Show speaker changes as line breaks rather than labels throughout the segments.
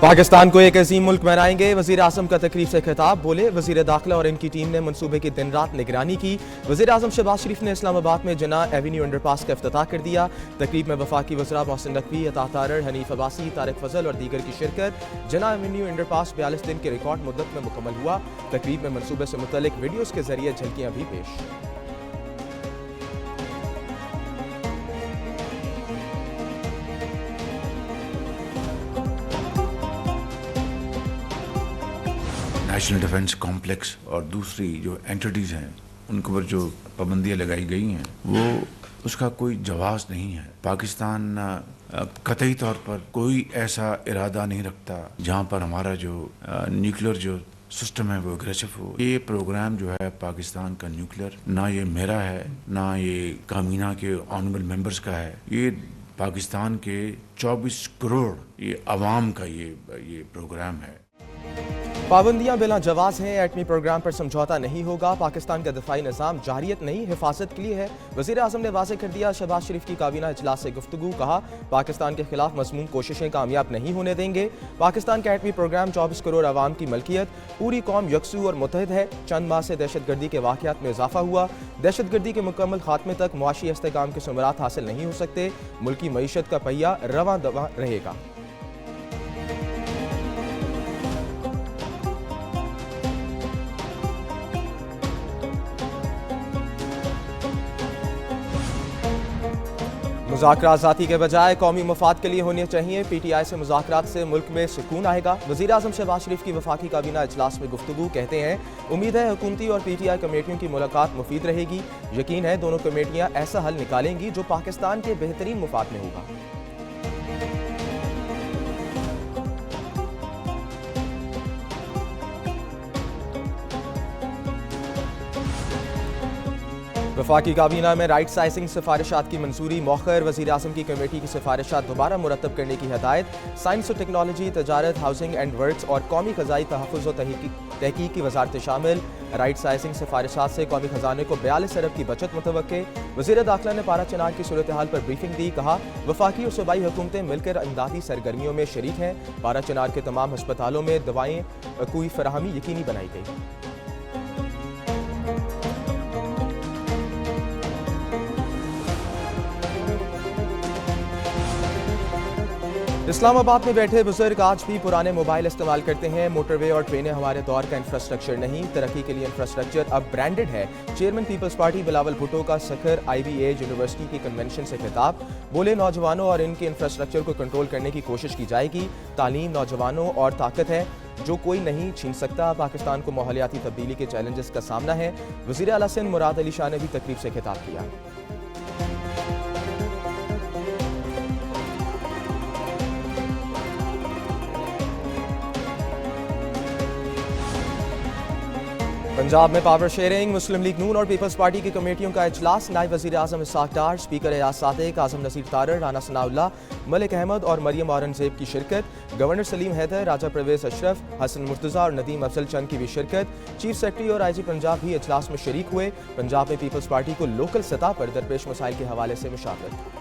पाकिस्तान को एक अजीम मुल्क बनाएंगे। वजीर आजम का तकरीब से खिताब। बोले, वजीर दाखिला और इनकी टीम ने मनसूबे की दिन रात निगरानी की। वजीर आजम शहबाज शरीफ ने इस्लामाबाद में जना एवेन्यू अंडरपास का इफ्तिताह कर दिया। तकरीब में वफाकी वज़रा मोहसिन नकवी, अता तारड़, हनीफ अब्बासी, तारिक फजल और दीगर की शिरकत। जना एवेन्यू अंडरपास 42 दिन की रिकॉर्ड मुद्दत में मुकम्मल हुआ। तकरीब में मनसूबे से मुतल्लिक वीडियोज़ के जरिए झलकियाँ भी पेश।
नेशनल डिफेंस कॉम्प्लेक्स और दूसरी जो एंटिटीज़ हैं उनके ऊपर जो पाबंदियाँ लगाई गई हैं वो उसका कोई जवाब नहीं है। पाकिस्तान कतई तौर पर कोई ऐसा इरादा नहीं रखता जहाँ पर हमारा जो न्यूक्लियर जो सिस्टम है वो अग्रेसिव हो। ये प्रोग्राम जो है पाकिस्तान का न्यूक्लियर ना ये मेरा है ना ये कामीना के ऑनरेबल मेंबर्स का है। ये पाकिस्तान के 24 करोड़ ये अवाम का ये प्रोग्राम है।
पाबंदियां बिला जवाज हैं। एटमी प्रोग्राम पर समझौता नहीं होगा। पाकिस्तान का दफाई निज़ाम जारियत नहीं हिफाजत के लिए है। वज़ीर आज़म ने वाज़ेह कर दिया। शहबाज शरीफ की काबीना इजलास से गुफ्तगू। कहा, पाकिस्तान के खिलाफ मज़मूम कोशिशें कामयाब नहीं होने देंगे। पाकिस्तान का एटमी प्रोग्राम 24 करोड़ आवाम की मलकियत। पूरी कौम यकसू और मुत्तहिद है। चंद माह से दहशत गर्दी के वाक़यात में इजाफा हुआ। दहशत गर्दी के मुकम्मल खात्मे तक मुआशी इस्तेहकाम के सुमरात हासिल नहीं हो सकते। मुल्की मईशत का पहिया रवां दवां रहेगा। मुज़ाकरात ज़ाती के बजाय कौमी मफाद के लिए होने चाहिए। PTI से मुज़ाकरात से मुल्क में सुकून आएगा। वज़ीर आज़म शहबाज शरीफ की वफाकी काबीना इजलास में गुफ्तगू। कहते हैं, उम्मीद है हुकूमती और PTI कमेटियों की मुलाकात मुफीद रहेगी। यकीन है दोनों कमेटियाँ ऐसा हल निकालेंगी जो पाकिस्तान के बेहतरीन मुफाद में होगा। वफाकी काबीना में राइट साइजिंग सिफारिशात की मंजूरी मौखर। वज़ीर आज़म की कमेटी की सिफारिशात दोबारा मुरतब करने की हदायत। साइंस और टेक्नोलॉजी, तजारत, हाउसिंग एंड वर्क्स और कौमी ख़ज़ाई तहफ़्फ़ुज़ और तहकीक की वजारतें शामिल। राइट साइजिंग सिफारिशात से कौमी ख़जाने को 42 अरब की बचत मुतवक्के। वज़ीर दाखिला ने पारा चिनार की सूरत हाल पर ब्रीफिंग दी। कहा, वफाकी और सूबाई हुकूमतें मिलकर इमदादी सरगर्मियों में शरीक हैं। पारा चिनार के तमाम अस्पतालों में दवाएँ की फराहमी यकीनी बनाई गई। इस्लामाबाद में बैठे बुजुर्ग आज भी पुराने मोबाइल इस्तेमाल करते हैं। मोटरवे और ट्रेनें हमारे दौर का इंफ्रास्ट्रक्चर नहीं, तरक्की के लिए इंफ्रास्ट्रक्चर अब ब्रांडेड है। Chairman peoples party Bilawal Bhutto का सखर IBA यूनिवर्सिटी की कन्वेंशन से खिताब। बोले, नौजवानों और इनके इंफ्रास्ट्रक्चर को कंट्रोल करने की कोशिश की जाएगी। तालीम नौजवानों और ताकत है जो कोई नहीं छीन सकता। पाकिस्तान को माहौलियाती तब्दीली के चैलेंजेस का सामना है। वज़ीर आला सिंध मुराद अली शाह ने भी तकरीब से खिताब किया। पंजाब में पावर शेयरिंग। मुस्लिम लीग नून और पीपल्स पार्टी की कमेटियों का इजलास। नायब वज़ीर आज़म इस्हाक डार, स्पीकर एयाज सादिक, आज़म नज़ीर तारड़, राना सनाउल्लाह, मलिक अहमद और मरियम औरंगज़ेब की शिरकत। गवर्नर सलीम हैदर, राजा परवेज़ अशरफ, हसन मुर्तज़ा और नदीम अफजल चंद की भी शिरकत। चीफ सेक्रेटरी और IG पंजाब भी इजलास में शरीक हुए। पंजाब में पीपल्स पार्टी को लोकल सतह पर दरपेश मसाइल के हवाले से मुशावरत।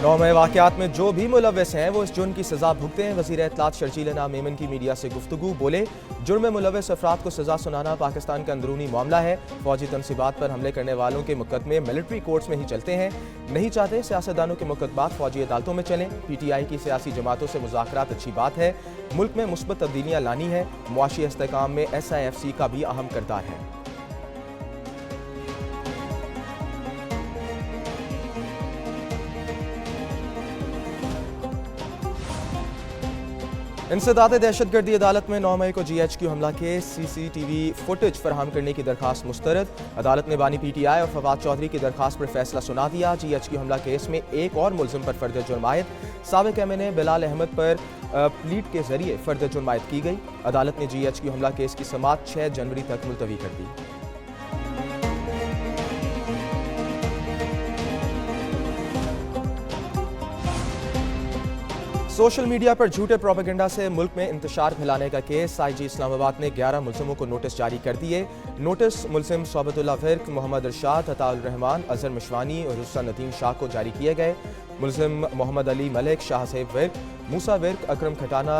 9 मई वाक़यात में जो भी मुलव्वस हैं वो इस जुर्म की सज़ा भुगते हैं। वज़ीर इत्तलात शर्जील नाम मेमन की मीडिया से गुफ्तगू। बोले, जुर्म में मुलव्वस अफराद को सज़ा सुनाना पाकिस्तान का अंदरूनी मामला है। फौजी तनसीबात पर हमले करने वालों के मुकदमे मिलिट्री कोर्ट्स में ही चलते हैं। नहीं चाहते सियासतदानों के मुकदमात फौजी अदालतों में चलें। PTI की सियासी जमातों से मुज़ाकरात अच्छी बात है। मुल्क में मुस्बत तब्दीलियाँ लानी है। मुआशी इस्तेहकाम में SIFC का भी अहम किरदार है। इंसदाद दहशतगर्दी अदालत में 9 मई को GHQ हमला के CCTV फुटेज फराहम करने की दरखास्त मुस्तरद। अदालत ने बानी PTI और फवाद चौधरी की दरखास्त पर फैसला सुना दिया। GHQ हमला केस में एक और मुलजिम पर फर्द जुर्म आयद। साबिक MNA बिलाल अहमद पर प्लीट के जरिए फर्द जुर्म आयद की गई। अदालत ने GHQ हमला केस की समाअत 6 जनवरी तक मुलतवी कर दी। सोशल मीडिया पर झूठे प्रोपेगेंडा से मुल्क में इंतशार फैलाने का केस आईजी इस्लामाबाद ने 11 मुलजिमों को नोटिस जारी कर दिए। नोटिस मुलजिम सोबतुल्लाह विर्क, मोहम्मद इरशाद, अताउल रहमान, अजहर मिशवानी और हुस्सन नदीम शाह को जारी किए गए। मुलजिम मोहम्मद अली मलिक, शाहसेब विर्क, मूसा विर्क, अकरम खटाना,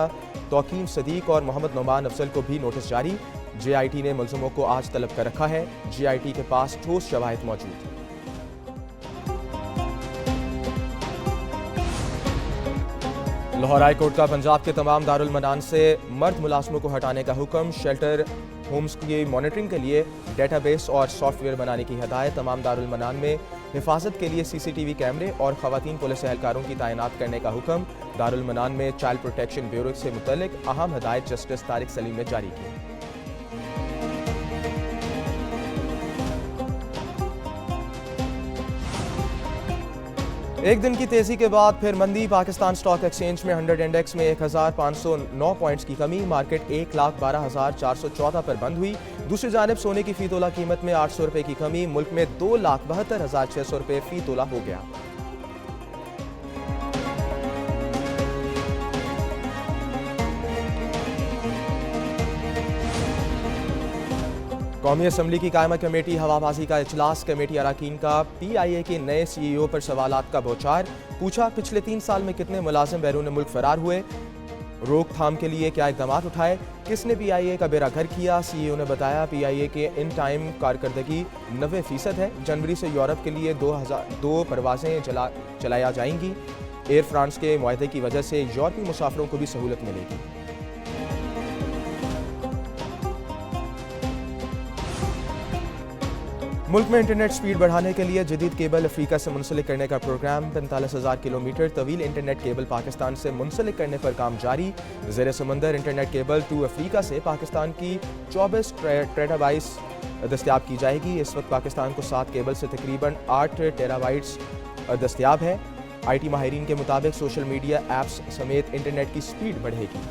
तौकीम सदीक और मोहम्मद नोमान अफजल को भी नोटिस जारी। JIT ने मुलजिमों को आज तलब कर रखा है। JIT के पास ठोस शवाहिद मौजूद हैं। लाहौर हाई कोर्ट का पंजाब के तमाम दारुल मनान से मर्द मुलाजमों को हटाने का हुक्म। शेल्टर होम्स की मॉनिटरिंग के लिए डेटाबेस और सॉफ्टवेयर बनाने की हदायत। तमाम दारुल मनान में हिफाजत के लिए CCTV कैमरे और खवातीन पुलिस एहलकारों की तैनात करने का हुक्म। दारुल मनान में चाइल्ड प्रोटेक्शन ब्यूरो से मुतल्लिक अहम हदायत जस्टिस तारिक सलीम ने जारी की। एक दिन की तेजी के बाद फिर मंदी। पाकिस्तान स्टॉक एक्सचेंज में 100 इंडेक्स में 1509 पॉइंट्स की कमी। मार्केट 1,12,414 पर बंद हुई। दूसरी जानिब सोने की फी तोला कीमत में 800 रुपए की कमी। मुल्क में 2,72,600 रुपए फी तोला हो गया। कौमी असम्बली की कायमा कमेटी हवाबाजी का इजलास। कमेटी अरकान का PIA के नए CEO पर सवालात का बौछार। पूछा, पिछले 3 साल में कितने मुलाजिम बैरून मुल्क फरार हुए, रोकथाम के लिए क्या इकदाम उठाए, किसने PIA का बेड़ा गर्क किया। CEO ने बताया, PIA के इन टाइम कारकर्दगी 90% है। जनवरी से यूरोप के लिए 2 परवाजें चलाया जाएंगी। एयर फ्रांस के मुआहदे की वजह से यूरोपीय मुसाफिरों को भी सहूलत मिलेगी। मुल्क में इंटरनेट स्पीड बढ़ाने के लिए जदीद केबल अफ्रीका से मुंसलिक करने का प्रोग्राम। 45,000 किलोमीटर तवील इंटरनेट केबल पाकिस्तान से मुंसलिक करने पर काम जारी। ज़ेर समंदर इंटरनेट केबल टू अफ्रीका से पाकिस्तान की 24 टेराबाइट्स दस्तियाब की जाएगी। इस वक्त पाकिस्तान को 7 केबल से तकरीबन 8 टेराबाइट्स दस्तियाब है। IT माहिरीन के मुताबिक सोशल मीडिया ऐप्स समेत इंटरनेट की स्पीड बढ़ेगी।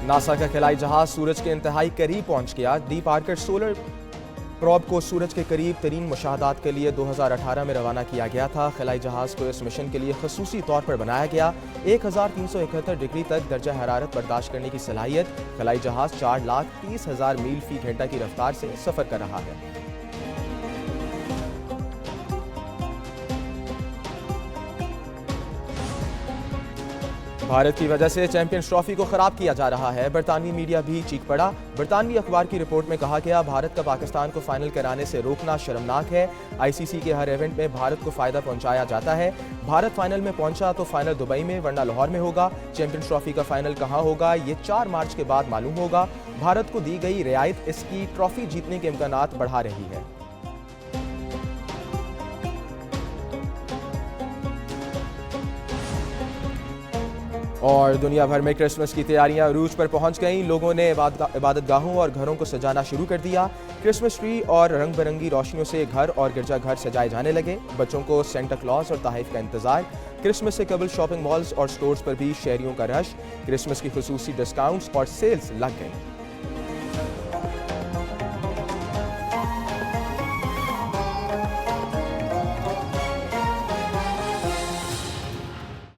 नासा का खिलाई जहाज सूरज के इंतहाई करीब पहुंच गया। डीप आर्कट सोलर प्रोब को सूरज के करीब तरीन मुशाहदात के लिए 2018 में रवाना किया गया था। खिलाई जहाज को इस मिशन के लिए खसूसी तौर पर बनाया गया। 1371 डिग्री तक दर्जा हरारत बर्दाश्त करने की सलाहियत। खिलाई जहाज 4,30,000 मील फी घंटा की रफ्तार से सफर कर रहा है। भारत की वजह से चैंपियंस ट्रॉफी को खराब किया जा रहा है। बरतानवी मीडिया भी चीख पड़ा। बरतानवी अखबार की रिपोर्ट में कहा गया, भारत का पाकिस्तान को फाइनल कराने से रोकना शर्मनाक है। ICC के हर इवेंट में भारत को फायदा पहुंचाया जाता है। भारत फाइनल में पहुंचा तो फाइनल दुबई में वरना लाहौर में होगा। चैंपियंस ट्रॉफी का फाइनल कहां होगा ये 4 मार्च के बाद मालूम होगा। भारत को दी गई रियायत इसकी ट्रॉफी जीतने के इम्कानात बढ़ा रही है। और दुनिया भर में क्रिसमस की तैयारियां अरूज पर पहुंच गईं। लोगों ने इबादतगाहों और घरों को सजाना शुरू कर दिया। क्रिसमस ट्री और रंग बिरंगी रोशनियों से घर और गिरजाघर सजाए जाने लगे। बच्चों को सेंटा क्लॉज और तोहफे का इंतजार। क्रिसमस से कबल शॉपिंग मॉल्स और स्टोर्स पर भी शहरियों का रश। क्रिसमस की खुसूसी डिस्काउंट्स और सेल्स लग गई।